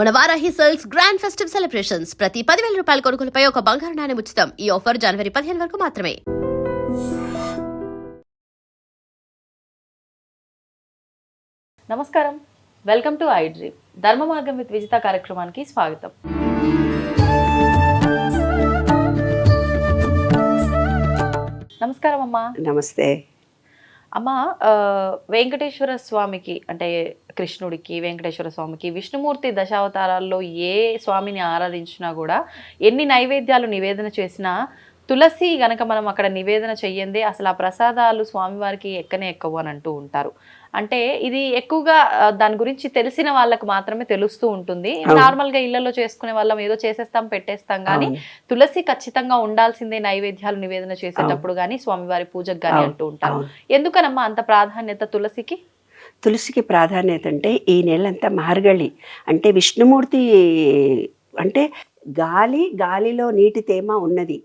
మన Varahi sales grand festive celebrations ప్రతి 10,000 రూపాయల కొనుగోలుపై ఒక బంగారు నాణెం ఉచితం. ఈ ఆఫర్ జనవరి 15 వరకు మాత్రమే. నమస్కారం, వెల్కమ్ టు ఐ డ్రీమ్. ధర్మ మార్గం విత్ విజిత కార్యక్రమానికి స్వాగతం. నమస్కారం అమ్మా. నమస్తే అమ్మ. వెంకటేశ్వర స్వామికి అంటే కృష్ణుడికి, వెంకటేశ్వర స్వామికి, విష్ణుమూర్తి దశావతారాల్లో ఏ స్వామిని ఆరాధించినా కూడా ఎన్ని నైవేద్యాలు నివేదన చేసినా తులసి గనక మనం అక్కడ నివేదన చెయ్యందే అసలు ఆ ప్రసాదాలు స్వామివారికి ఎక్కవు అని అంటూ ఉంటారు. అంటే ఇది ఎక్కువగా దాని గురించి తెలిసిన వాళ్ళకు మాత్రమే తెలుస్తూ ఉంటుంది. నార్మల్ గా ఇళ్లలో చేసుకునే వాళ్ళం ఏదో చేసేస్తాం పెట్టేస్తాం, కానీ తులసి ఖచ్చితంగా ఉండాల్సిందే నైవేద్యాలు నివేదన చేసేటప్పుడు గానీ స్వామివారి పూజకు గానీ అంటూ ఉంటారు. ఎందుకనమ్మా అంత ప్రాధాన్యత తులసికి? తులసికి ప్రాధాన్యత అంటే ఈ నెలంతా మార్గళి అంటే విష్ణుమూర్తి అంటే గాలిలో నీటి తేమ ఉన్నది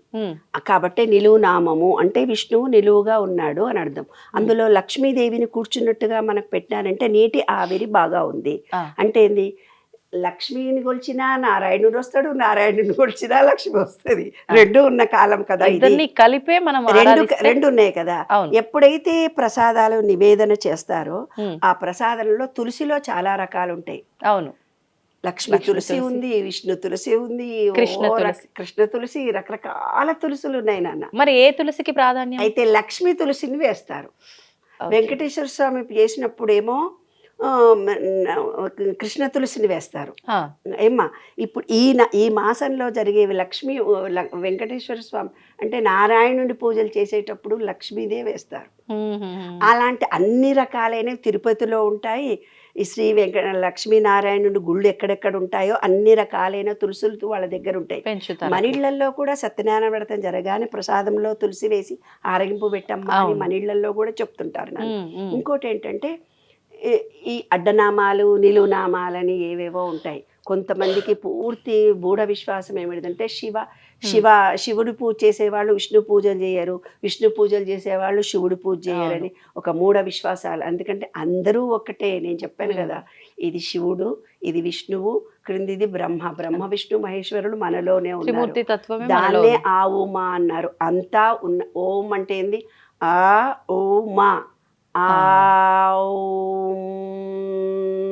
కాబట్టి నిలువు నామము అంటే విష్ణువు నిలువుగా ఉన్నాడు అని అర్థం. అందులో లక్ష్మీదేవిని కూర్చున్నట్టుగా మనకు పెట్టారంటే నీటి ఆవిరి బాగా ఉంది అంటే ఏంది, లక్ష్మిని కొలిచినా నారాయణుడు వస్తాడు, నారాయణుని కొలిచినా లక్ష్మి వస్తుంది. రెండు ఉన్న కాలం కదా ఇది, కలిపే మనం రెండు ఉన్నాయి కదా. ఎప్పుడైతే ప్రసాదాలు నివేదన చేస్తారో ఆ ప్రసాదంలో తులసిలో చాలా రకాలు ఉంటాయి. అవును, లక్ష్మి తులసి ఉంది, విష్ణు తులసి ఉంది, కృష్ణ తులసి, రకరకాల తులసులు ఉన్నాయి నాన్న. మరి ఏ తులసికి ప్రాధాన్యం? అయితే లక్ష్మి తులసిని వేస్తారు. వెంకటేశ్వర స్వామి చేసినప్పుడేమో కృష్ణ తులసిని వేస్తారు. ఏమ్మా ఇప్పుడు ఈ మాసంలో జరిగేవి లక్ష్మి వెంకటేశ్వర స్వామి అంటే నారాయణుడి పూజలు చేసేటప్పుడు లక్ష్మీదే వేస్తారు. అలాంటి అన్ని రకాలైన తిరుపతిలో ఉంటాయి. ఈ శ్రీ లక్ష్మీనారాయణుడి గుళ్ళు ఎక్కడెక్కడ ఉంటాయో అన్ని రకాలైన తులసులు వాళ్ళ దగ్గర ఉంటాయి. మనిళ్లలో కూడా సత్యనారాయణ వ్రతం జరగానే ప్రసాదంలో తులసి వేసి ఆరగింపు పెట్టమ్మా అని మనిళ్లలో కూడా చెప్తుంటారు. ఇంకోటి ఏంటంటే ఈ అడ్డనామాలు నిలువునామాలని ఏవేవో ఉంటాయి. కొంతమందికి పూర్తి మూఢ విశ్వాసం ఏమిటంటే శివుడు పూజ చేసేవాళ్ళు విష్ణు పూజలు చేయరు, విష్ణు పూజలు చేసేవాళ్ళు శివుడు పూజ చేయరని ఒక మూఢ విశ్వాసాలు. ఎందుకంటే అందరూ ఒక్కటే. నేను చెప్పాను కదా, ఇది శివుడు, ఇది విష్ణువు, క్రిందిది బ్రహ్మ విష్ణు మహేశ్వరుడు మనలోనే ఉన్నారు. దాన్నే ఆ ఉమా అన్నారు. అంతా ఉన్న ఓం అంటే ఏంది, ఆ ఉమా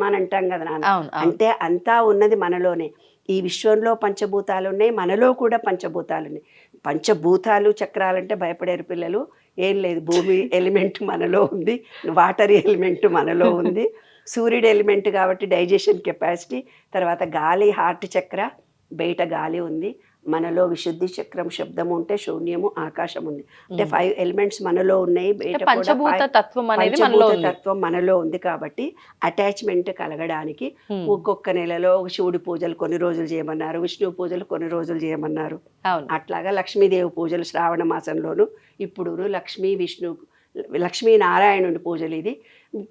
అని అంటాం కదా నాన్న. అంటే అంతా ఉన్నది మనలోనే. ఈ విశ్వంలో పంచభూతాలు ఉన్నాయి, మనలో కూడా పంచభూతాలు ఉన్నాయి. పంచభూతాలు చక్రాలంటే భయపడేరు పిల్లలు. ఏం లేదు, భూమి ఎలిమెంట్ మనలో ఉంది, వాటర్ ఎలిమెంట్ మనలో ఉంది, సూర్యుడు ఎలిమెంట్ కాబట్టి డైజెషన్ కెపాసిటీ, తర్వాత గాలి హార్ట్ చక్ర, బయట గాలి ఉంది, మనలో విశుద్ధి చక్రం శబ్దము ఉంటే శూన్యము ఆకాశం ఉంది. అంటే 5 ఎలిమెంట్స్ మనలో ఉన్నాయి, బయట పంచభూత తత్వం మనలో ఉంది. కాబట్టి అటాచ్మెంట్ కలగడానికి ఒక్కొక్క నెలలో శివుడి పూజలు కొన్ని రోజులు చేయమన్నారు, విష్ణు పూజలు కొన్ని రోజులు చేయమన్నారు. అట్లాగా లక్ష్మీదేవి పూజలు శ్రావణ మాసంలోను, ఇప్పుడు లక్ష్మీనారాయణుడి పూజలు. ఇది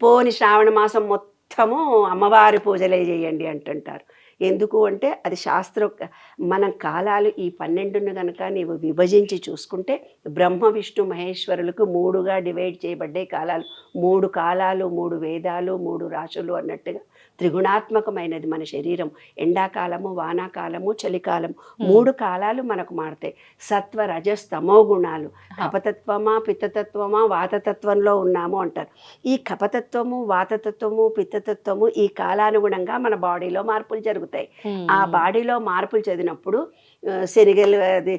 పోని శ్రావణ మాసం మొత్తము అమ్మవారి పూజలే చేయండి అంటుంటారు. ఎందుకు అంటే అది మన కాలాలు ఈ 12ను కనుక నీవు విభజించి చూసుకుంటే బ్రహ్మ విష్ణు మహేశ్వరులకు 3గా డివైడ్ చేయబడ్డే కాలాలు. 3 కాలాలు, 3 వేదాలు, 3 రాశులు అన్నట్టుగా త్రిగుణాత్మకమైనది మన శరీరం. ఎండాకాలము, వానాకాలము, చలికాలం 3 కాలాలు మనకు మారుతాయి. సత్వ రజస్ తమో గుణాలు. కపతత్వమా పిత్తతత్వమా వాతతత్వంలో ఉన్నాము అంటారు. ఈ కపతత్వము, వాతతత్వము, పిత్తతత్వము ఈ కాలానుగుణంగా మన బాడీలో మార్పులు జరుగుతాయి. ఆ బాడీలో మార్పులు చదివినప్పుడు శనగలు అది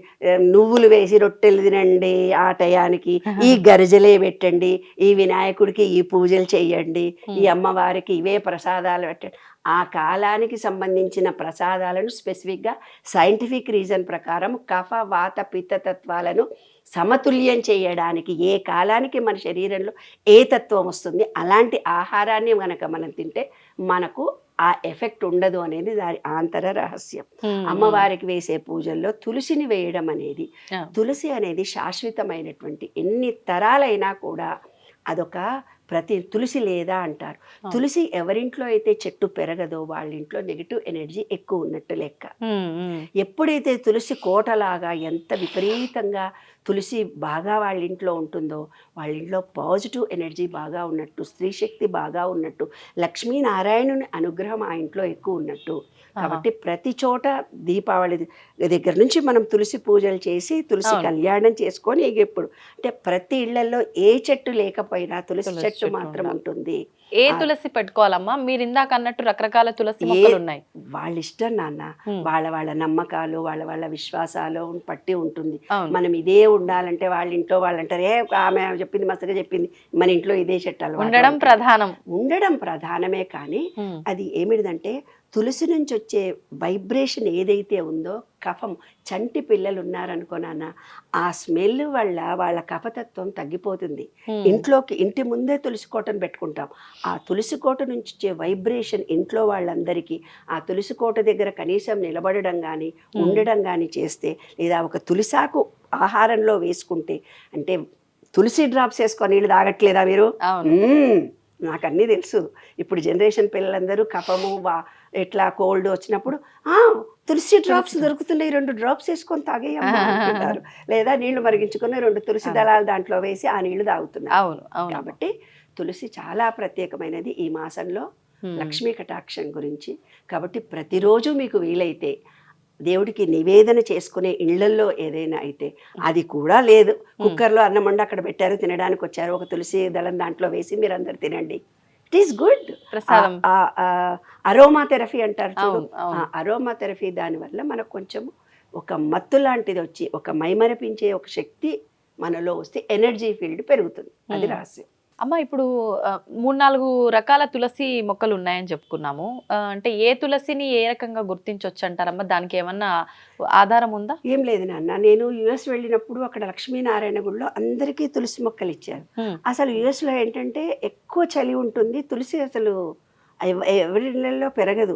నువ్వులు వేసి రొట్టెలు తినండి ఆ టయానికి, ఈ గరిజలే పెట్టండి, ఈ వినాయకుడికి ఈ పూజలు చెయ్యండి, ఈ అమ్మవారికి ఇవే ప్రసాదాలు పెట్టండి. ఆ కాలానికి సంబంధించిన ప్రసాదాలను స్పెసిఫిక్గా సైంటిఫిక్ రీజన్ ప్రకారం కఫ వాత పిత్తతత్వాలను సమతుల్యం చేయడానికి ఏ కాలానికి మన శరీరంలో ఏ తత్వం వస్తుంది అలాంటి ఆహారాన్ని కనుక మనం తింటే మనకు ఆ ఎఫెక్ట్ ఉండదు అనేది దాని ఆంతర రహస్యం. అమ్మవారికి వేసే పూజల్లో తులసిని వేయడం అనేది, తులసి అనేది శాశ్వతమైనటువంటి ఎన్ని తరాలైనా కూడా అదొక తులసి లేదా అంటారు. తులసి ఎవరింట్లో అయితే చెట్టు పెరగదో వాళ్ళ ఇంట్లో నెగిటివ్ ఎనర్జీ ఎక్కువ ఉన్నట్టు లెక్క. ఎప్పుడైతే తులసి కోటలాగా ఎంత విపరీతంగా తులసి బాగా వాళ్ళ ఇంట్లో ఉంటుందో వాళ్ళ ఇంట్లో పాజిటివ్ ఎనర్జీ బాగా ఉన్నట్టు, స్త్రీ శక్తి బాగా ఉన్నట్టు, లక్ష్మీనారాయణుని అనుగ్రహం ఆ ఇంట్లో ఎక్కువ ఉన్నట్టు. కాబట్టి ప్రతి చోట దీపావళి దగ్గర నుంచి మనం తులసి పూజలు చేసి తులసి కళ్యాణం చేసుకొని ఇప్పుడు అంటే ప్రతి ఇళ్లలో ఏ చెట్టు లేకపోయినా తులసి చెట్టు మాత్రం ఉంటుంది. ఏ తులసి పెట్టుకోవాలమ్మా? మీరు ఇందాక అన్నట్టు రకరకాల తులసి మొక్కలు ఉన్నాయి. వాళ్ళ ఇష్టం నాన్న, వాళ్ళ నమ్మకాలు వాళ్ళ విశ్వాసాలు పట్టి ఉంటుంది. మనం ఇదే ఉండాలంటే వాళ్ళ ఇంట్లో వాళ్ళు అంటారు, ఆమె చెప్పింది మసగా చెప్పింది, మన ఇంట్లో ఇదే చెట్టు ఉండడం ప్రధానమే. కానీ అది ఏమిటిదంటే తులసి నుంచి వచ్చే వైబ్రేషన్ ఏదైతే ఉందో కఫం, చంటి పిల్లలు ఉన్నారనుకో నాన్న, ఆ స్మెల్ వల్ల వాళ్ళ కఫతత్వం తగ్గిపోతుంది. ఇంటి ముందే తులసి కోటను పెట్టుకుంటాం. ఆ తులసి కోట నుంచి వచ్చే వైబ్రేషన్ ఇంట్లో వాళ్ళందరికీ ఆ తులసి కోట దగ్గర కనీసం నిలబడడం కానీ ఉండడం కానీ చేస్తే, లేదా ఒక తులసాకు ఆహారంలో వేసుకుంటే, అంటే తులసి డ్రాప్స్ వేసుకొని నీళ్ళు తాగట్లేదా మీరు? నాకు అన్నీ తెలుసు. ఇప్పుడు జనరేషన్ పిల్లలందరూ కఫము ఎట్లా కోల్డ్ వచ్చినప్పుడు తులసి డ్రాప్స్ దొరుకుతున్నాయి, 2 డ్రాప్స్ వేసుకొని తాగేయమ్మంటున్నారు. లేదా నీళ్లు మరిగించుకొని 2 తులసి దళాలు దాంట్లో వేసి ఆ నీళ్లు తాగుతున్నారు. కాబట్టి తులసి చాలా ప్రత్యేకమైనది ఈ మాసంలో లక్ష్మీ కటాక్షం గురించి. కాబట్టి ప్రతిరోజు మీకు వీలైతే దేవుడికి నివేదన చేసుకునే ఇళ్లల్లో ఏదైనా అయితే, అది కూడా లేదు కుక్కర్లో అన్నం వండి అక్కడ పెట్టారు, తినడానికి వచ్చారు, ఒక తులసి దళం దాంట్లో వేసి మీరు అందరు తినండి, it is good. Aroma therapy అంటారు చూడు, అరోమా థెరపీ దానివల్ల మనకు కొంచెం ఒక మత్తు లాంటిది వచ్చి ఒక మైమరిపించే ఒక శక్తి మనలో వస్తే ఎనర్జీ ఫీల్డ్ పెరుగుతుంది. అది రహస్యం. అమ్మ, ఇప్పుడు 3-4 రకాల తులసి మొక్కలు ఉన్నాయని చెప్పుకున్నాము. అంటే ఏ తులసిని ఏ రకంగా గుర్తించవచ్చు అంటారమ్మా? దానికి ఏమన్నా ఆధారం ఉందా? ఏం లేదు నాన్న, నేను యుఎస్ వెళ్ళినప్పుడు అక్కడ లక్ష్మీనారాయణ గుడిలో అందరికీ తులసి మొక్కలు ఇచ్చారు. అసలు యుఎస్లో ఏంటంటే ఎక్కువ చలి ఉంటుంది, తులసి అసలు ఎవరి ఇళ్లలో పెరగదు.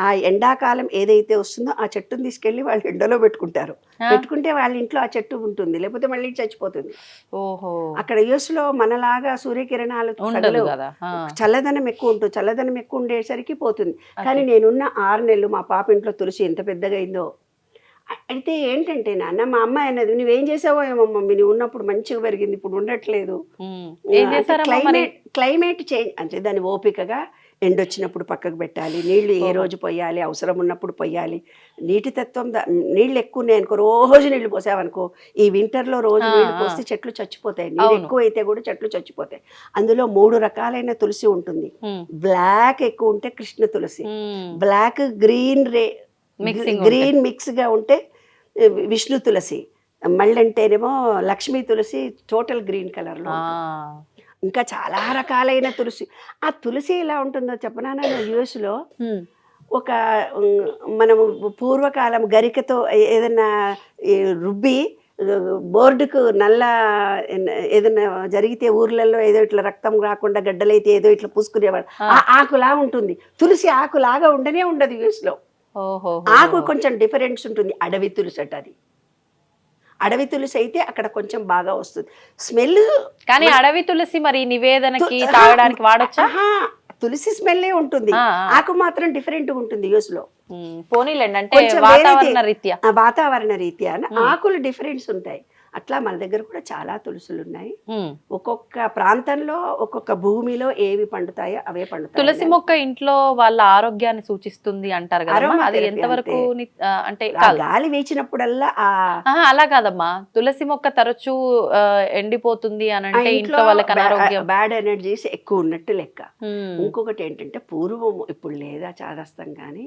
ఆ ఎండాకాలం ఏదైతే వస్తుందో ఆ చెట్టును తీసుకెళ్లి వాళ్ళు ఎండలో పెట్టుకుంటే వాళ్ళ ఇంట్లో ఆ చెట్టు ఉంటుంది, లేకపోతే మళ్ళీ చచ్చిపోతుంది. ఓహో, అక్కడ యుఎస్ లో మనలాగా సూర్యకిరణాలు చల్లదనం ఎక్కువ ఉంటుంది, చల్లదనం ఎక్కువ ఉండేసరికి పోతుంది. కానీ నేనున్న 6 నెలలు మా పాప ఇంట్లో తులసి ఎంత పెద్దగా అయిందో. అయితే ఏంటంటే నాన్న, మా అమ్మాయి అన్నది, నువ్వేం చేసావో ఏమో మమ్మీ, నువ్వు ఉన్నప్పుడు మంచిగా పెరిగింది, ఇప్పుడు ఉండట్లేదు. క్లైమేట్ చేంజ్ అంటే దాని ఓపికగా ఎండొచ్చినప్పుడు పక్కకు పెట్టాలి, నీళ్లు ఏ రోజు పోయాలి, అవసరం ఉన్నప్పుడు పోయాలి. నీటి తత్వం నీళ్ళు ఎక్కువ ఉన్నాయనుకో, రోజు నీళ్లు పోసావనుకో, ఈ వింటర్లో రోజు నీళ్లు పోస్తే చెట్లు చచ్చిపోతాయి. నీళ్ళు ఎక్కువ అయితే కూడా చెట్లు చచ్చిపోతాయి. అందులో 3 రకాలైన తులసి ఉంటుంది. బ్లాక్ ఎక్కువ ఉంటే కృష్ణ తులసి, బ్లాక్ గ్రీన్ గ్రీన్ మిక్స్ గా ఉంటే విష్ణు తులసి, మళ్ళంటేనేమో లక్ష్మీ తులసి టోటల్ గ్రీన్ కలర్ లో. ఇంకా చాలా రకాలైన తులసి. ఆ తులసి ఎలా ఉంటుందో చెప్పనా, యుఎస్లో ఒక మనము పూర్వకాలం గరికతో ఏదైనా రుబ్బి బోర్డుకు నల్ల ఏదైనా జరిగితే ఊర్లలో ఏదో ఇట్లా రక్తం రాకుండా గడ్డలైతే ఏదో ఇట్లా పూసుకునేవాడు, ఆ ఆకులా ఉంటుంది. తులసి ఆకులాగా ఉండనే ఉండదు యుఎస్లో. ఆకు కొంచెం డిఫరెన్స్ ఉంటుంది. అడవి తులసి అట అది. అడవి తులసి అయితే అక్కడ కొంచెం బాగా వస్తుంది స్మెల్. కానీ అడవి తులసి మరి నివేదనకి తాగడానికి వాడొచ్చా? తులసి స్మెల్లే ఉంటుంది, ఆకు మాత్రం డిఫరెంట్ ఉంటుంది యూస్ లో. పోనీలేండి, అంటే వాతావరణ రీత్యా ఆకులు డిఫరెన్స్ ఉంటాయి. అట్లా మన దగ్గర కూడా చాలా తులసులు ఉన్నాయి. ఒక్కొక్క ప్రాంతంలో ఒక్కొక్క భూమిలో ఏవి పండుతాయో అవే పండుతాయి. తులసి మొక్క ఇంట్లో వాళ్ళ ఆరోగ్యాన్ని సూచిస్తుంది అంటారు కదా, అది ఎంతవరకు? అంటే గాలి వీచినప్పుడల్లా అలా కాదమ్మా, తులసి మొక్క తరచూ ఎండిపోతుంది అని అంటే ఇంట్లో వాళ్ళకి అనారోగ్యం, బ్యాడ్ ఎనర్జీస్ ఎక్కువ ఉన్నట్టు లెక్క. ఇంకొకటి ఏంటంటే పూర్వం, ఇప్పుడు లేదా చాదస్తం కానీ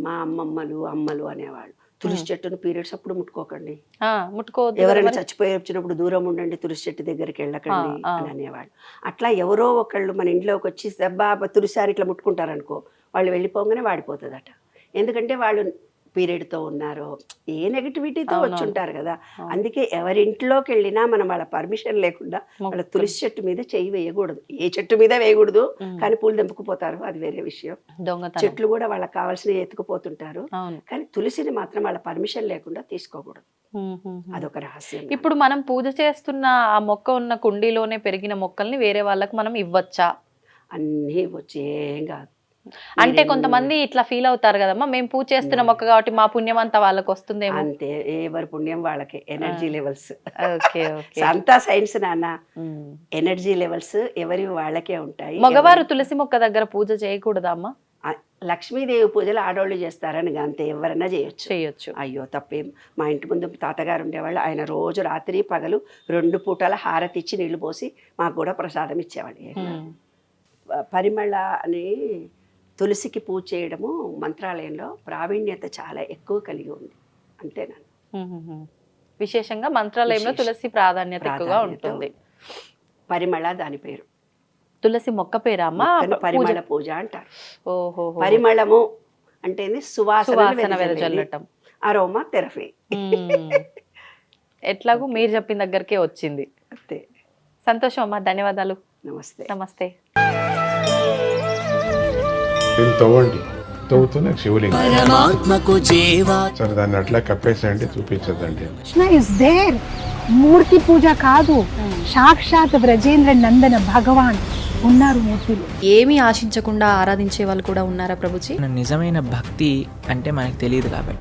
మా అమ్మలు అనేవాళ్ళు, తులసి చెట్టును పీరియడ్స్ అప్పుడు ముట్టుకోకండి, ఎవరైనా చచ్చిపోయి వచ్చినప్పుడు దూరం ఉండండి, తులసి చెట్టు దగ్గరికి వెళ్ళకండి అని అనేవాళ్ళు. అట్లా ఎవరో ఒకళ్ళు మన ఇంట్లోకి వచ్చి దెబ్బా తులసారి ఇట్లా ముట్టుకుంటారనుకో, వాళ్ళు వెళ్ళిపోగానే వాడిపోతుందట. ఎందుకంటే వాళ్ళు పీరియడ్తో ఉన్నారో ఏ నెగటివిటీతో అవునవును. వచ్చి ఉంటారు కదా. అవును. అందుకే ఎవరింట్లోకి వెళ్ళినా మనం వాళ్ళ పర్మిషన్ లేకుండా వాళ్ళ తులసి చెట్టు మీద చెయ్యి వేయకూడదు. ఏ చెట్టు మీద వేయకూడదు, కానీ పూలు తెంపుకుపోతారు, అది వేరే విషయం. దొంగతనం. చెట్లు కూడా వాళ్ళకి కావాల్సినవి ఎత్తుకుపోతుంటారు, అవును. కానీ తులసిని మాత్రం వాళ్ళ పర్మిషన్ లేకుండా తీసుకోకూడదు. ఉమ్. అదొక రహస్యం. ఇప్పుడు మనం పూజ చేస్తున్న ఆ మొక్క ఉన్న కుండీలోనే పెరిగిన మొక్కల్ని వేరే వాళ్ళకి మనం ఇవ్వచ్చా? అన్నీ వచ్చి ఏం కాదు. అంటే కొంతమంది ఇట్లా ఫీల్ అవుతారు కదమ్మా, మేము పూజ చేస్తున్న మొక్క కాబట్టి మా పుణ్యం అంతా వాళ్ళకి వస్తుందేమో. అంతే, ఎవరి పుణ్యం వాళ్ళకే. Energy levels okay okay. అంతా సైన్స్ నాన్న. ఎనర్జీ లెవెల్స్ ఎవరి వాళ్ళకే ఉంటాయి. మగవారు తులసి మొక్క దగ్గర పూజ చేయకూడదా అమ్మా? లక్ష్మీదేవి పూజలు ఆడవాళ్ళు చేస్తారని అంతే, ఎవరైనా చేయొచ్చు. చేయొచ్చు. అయ్యో తప్పేం. మా ఇంటి ముందు తాతగారు ఉండేవాళ్ళు, ఆయన రోజు రాత్రి పగలు 2 పూటల హారతి ఇచ్చి నీళ్లు పోసి మాకు కూడా ప్రసాదం ఇచ్చేవాళ్ళు. పరిమళ అని తులసికి పూజ చేయడము మంత్రాలయంలో ప్రావీణ్యత చాలా ఎక్కువ కలిగి ఉంది. అంతేనా? విశేషంగా మంత్రాలయంలో తులసి ప్రాధాన్యత ఎక్కువగా ఉంటుంది. పరిమళ దాని పేరు. తులసి మొక్క పేరా అమ్మా? పరిమళ పూజ అంటారు. ఓహో. పరిమళము అంటే సువాసన వెదజల్లటం, అరోమా థెరపీ. ఎట్లాగూ మీరు చెప్పిన దగ్గరకే వచ్చింది. అంతే. సంతోషం అమ్మా, ధన్యవాదాలు. నమస్తే. నమస్తే. దీన్ని తవ్వండి, తవ్వుతూనే శివలింగం. పరమాత్మకు జీవా సరే దాన్ని అట్లా కప్పేసేయండి, చూపించదండి. Krishna is there. మూర్తి పూజ కాదు, సాక్షాత్ బ్రజేంద్ర నందన భగవాన్ ఉన్నారు మూర్తిలో. ఏమీ ఆశించకుండా ఆరాధించే వాళ్ళు కూడా ఉన్నారా ప్రభుజీ? నిజమైన భక్తి అంటే మనకు తెలియదు కాబట్టి